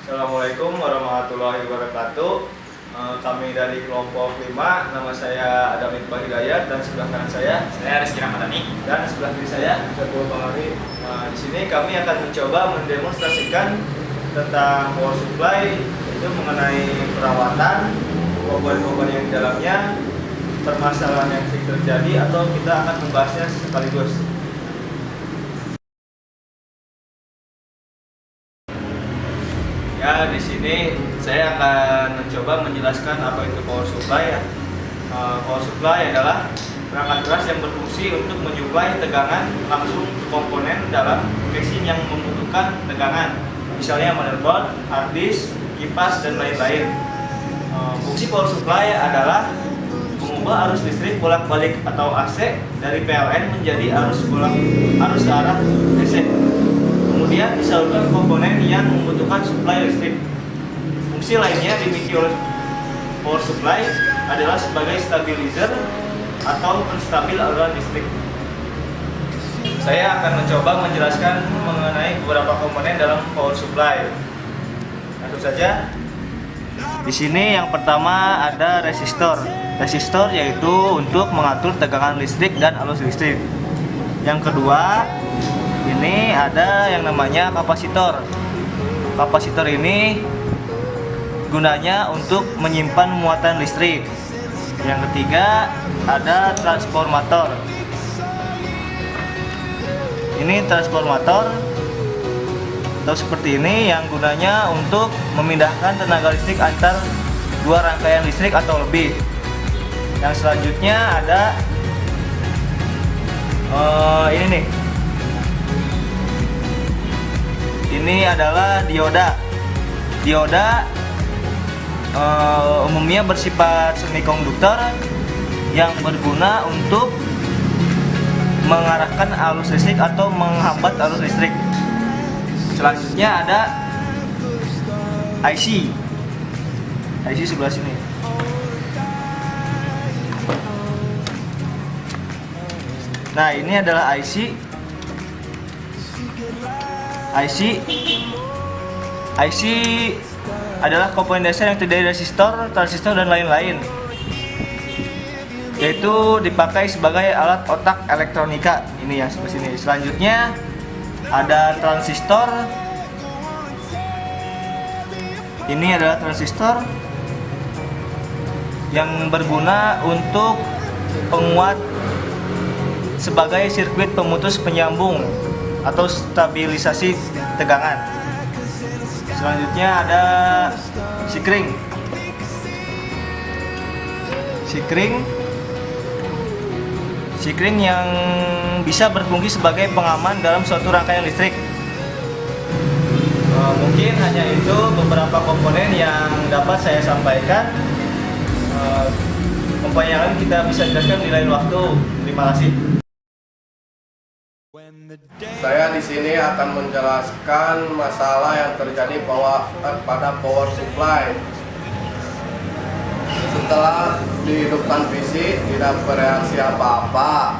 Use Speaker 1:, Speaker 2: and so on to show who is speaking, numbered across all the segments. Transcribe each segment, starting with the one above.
Speaker 1: Assalamualaikum warahmatullahi wabarakatuh. Kami dari kelompok 5, nama saya Adam Iqbal Hidayat dan sebelah kanan saya
Speaker 2: Rizky Ramadhani
Speaker 1: dan sebelah kiri saya Saiful Bangari. Di sini kami akan mencoba mendemonstrasikan tentang power supply, itu mengenai perawatan, komponen-komponen yang di dalamnya, permasalahan yang sering terjadi, atau kita akan membahasnya sekaligus. Ya, di sini saya akan mencoba menjelaskan apa itu power supply ya. Power supply adalah perangkat keras yang berfungsi untuk menyuplai tegangan langsung ke komponen dalam casing yang membutuhkan tegangan. Misalnya motherboard, hard disk, kipas, dan lain-lain. Fungsi power supply adalah mengubah arus listrik bolak-balik atau AC dari PLN menjadi arus ke arah DC. Kemudian disalurkan komponen yang membutuhkan suplai listrik. Fungsi lainnya dimiliki oleh power supply adalah sebagai stabilizer atau penstabil aliran listrik. Saya akan mencoba menjelaskan mengenai beberapa komponen dalam power supply. Langsung saja. Di sini yang pertama ada resistor. Resistor yaitu untuk mengatur tegangan listrik dan arus listrik. Yang kedua, ini ada yang namanya kapasitor. Kapasitor ini gunanya untuk menyimpan muatan listrik. Yang ketiga ada transformator. Ini transformator atau seperti ini yang gunanya untuk memindahkan tenaga listrik antar dua rangkaian listrik atau lebih. Yang selanjutnya ada ini nih. Ini adalah dioda. Dioda umumnya bersifat semikonduktor yang berguna untuk mengarahkan arus listrik atau menghambat arus listrik. Selanjutnya ada IC. IC sebelah sini. Nah, ini adalah IC. IC adalah komponen dasar yang terdiri dari resistor, transistor, dan lain-lain, yaitu dipakai sebagai alat otak elektronika. Ini yang sebelah sini. Selanjutnya ada transistor. Ini adalah transistor yang berguna untuk penguat sebagai sirkuit pemutus penyambung atau stabilisasi tegangan. Selanjutnya ada sikring. Sikring yang bisa berfungsi sebagai pengaman dalam suatu rangkaian listrik. Mungkin hanya itu beberapa komponen yang dapat saya sampaikan. Komponen yang lain kita bisa jelaskan di lain waktu. Terima kasih.
Speaker 3: Saya di sini akan menjelaskan masalah yang terjadi pada power supply. Setelah dihidupkan PC, tidak bereaksi apa-apa,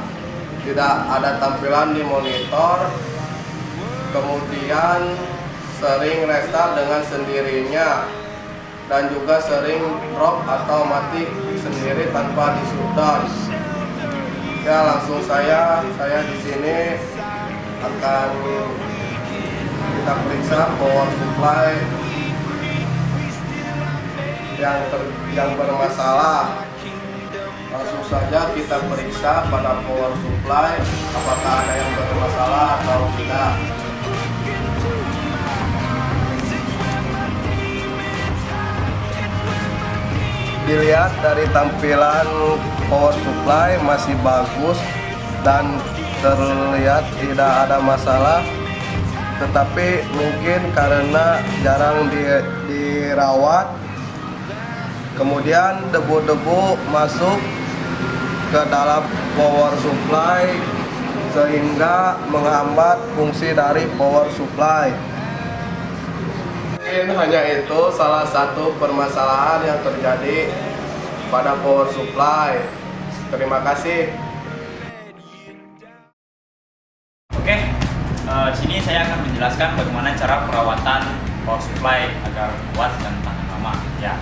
Speaker 3: tidak ada tampilan di monitor, kemudian sering restart dengan sendirinya, dan juga sering drop atau mati sendiri tanpa di shutdown. Ya, langsung saya di sini akan kita periksa power supply yang bermasalah. Langsung saja kita periksa pada power supply apakah ada yang bermasalah atau tidak. Dilihat dari tampilan power supply masih bagus dan terlihat tidak ada masalah, tetapi mungkin karena jarang dirawat, kemudian debu-debu masuk ke dalam power supply sehingga menghambat fungsi dari power supply. Mungkin hanya itu salah satu permasalahan yang terjadi pada power supply. Terima kasih.
Speaker 2: Oke, di sini saya akan menjelaskan bagaimana cara perawatan power supply agar kuat dan tahan lama. Ya,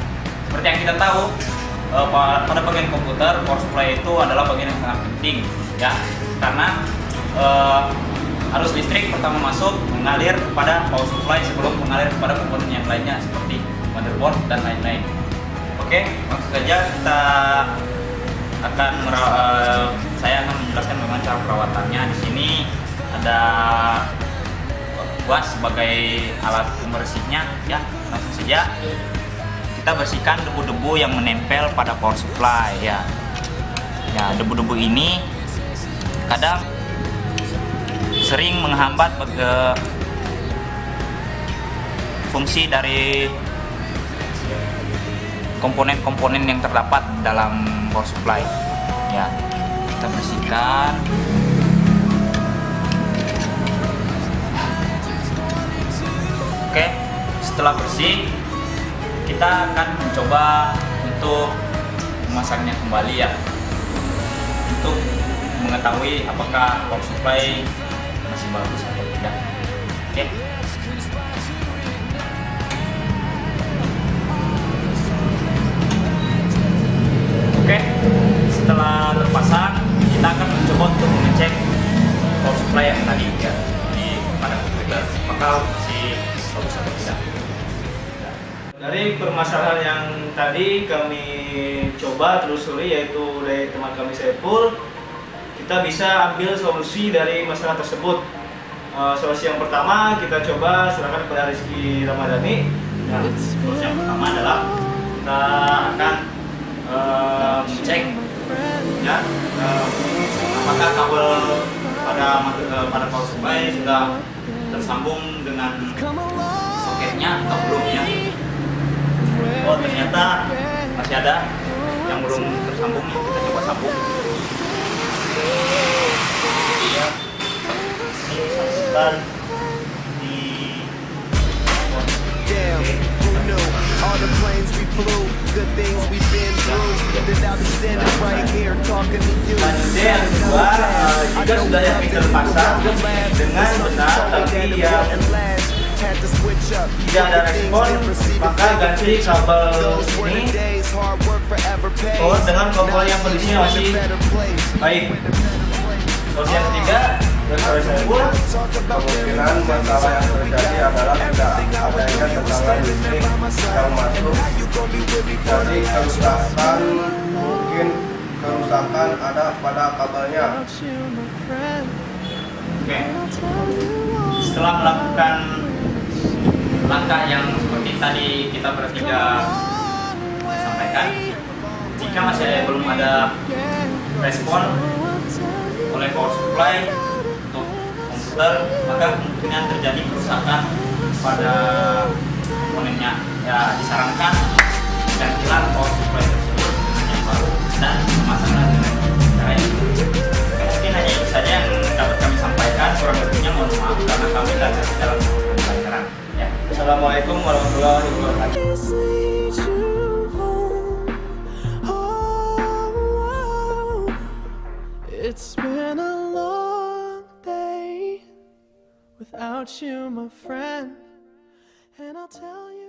Speaker 2: seperti yang kita tahu, pada bagian komputer power supply itu adalah bagian yang sangat penting, ya, karena arus listrik pertama masuk mengalir kepada power supply sebelum mengalir kepada komponen yang lainnya seperti motherboard dan lain-lain. Oke, langsung saja kita akan saya akan menjelaskan bagaimana cara perawatannya. Di sini ada kuas sebagai alat pembersihnya, ya. Langsung saja kita bersihkan debu-debu yang menempel pada power supply, ya. Ya, debu-debu ini kadang sering menghambat fungsi dari komponen-komponen yang terdapat dalam power supply. Ya, kita bersihkan. Oke, setelah bersih, kita akan mencoba untuk memasangnya kembali, ya, untuk mengetahui apakah power supply masih bagus atau tidak. Oke. Oke, setelah terpasang, kita akan mencoba untuk mengecek power supply yang tadi, ya, di pada komputer, apakah masih bagus atau tidak.
Speaker 1: Dari permasalahan yang tadi kami coba telusuri, yaitu dari teman kami Saiful, kita bisa ambil solusi dari masalah tersebut. Solusi yang pertama kita coba serahkan kepada Rizky Ramadhani.
Speaker 2: Nah, solusi yang pertama adalah kita akan cek, ya, apakah kabel pada power supply sudah tersambung dengan soketnya atau belum, ya. Oh, ternyata masih ada yang belum tersambung, ya. Kita coba sambung. Ya, ini disambungkan di
Speaker 4: all the planes we flew, good things we've been through. Then now they're standing right here talking to you.
Speaker 1: Selanjutnya yang kedua, jika sudah yang terpasang dengan benar tapi yang tidak ada respon, maka ganti kabel ini power dengan komponen yang kondisinya masih baik. Solusi yang ketiga, dari Saiful,
Speaker 3: Kemungkinan masalah yang terjadi adalah tidak adanya tegangan listrik yang masuk. Jadi kerusakan ada pada kabelnya.
Speaker 2: Oke. Setelah melakukan langkah yang seperti tadi kita bertiga sampaikan, jika masih belum ada respon oleh power supply untuk komputer, maka kemungkinan terjadi kerusakan pada komponennya. Ya, disarankan gantilah power supply tersebut dengan yang baru dan memasanglah dengan cara yang baru. Mungkin hanya itu saja yang dapat kami sampaikan. Kurang lebihnya mohon maaf karena kami belajar dalam pembelajaran. Ya.
Speaker 1: Assalamualaikum warahmatullahi wabarakatuh.
Speaker 4: It's been a long day without you, my friend, and I'll tell you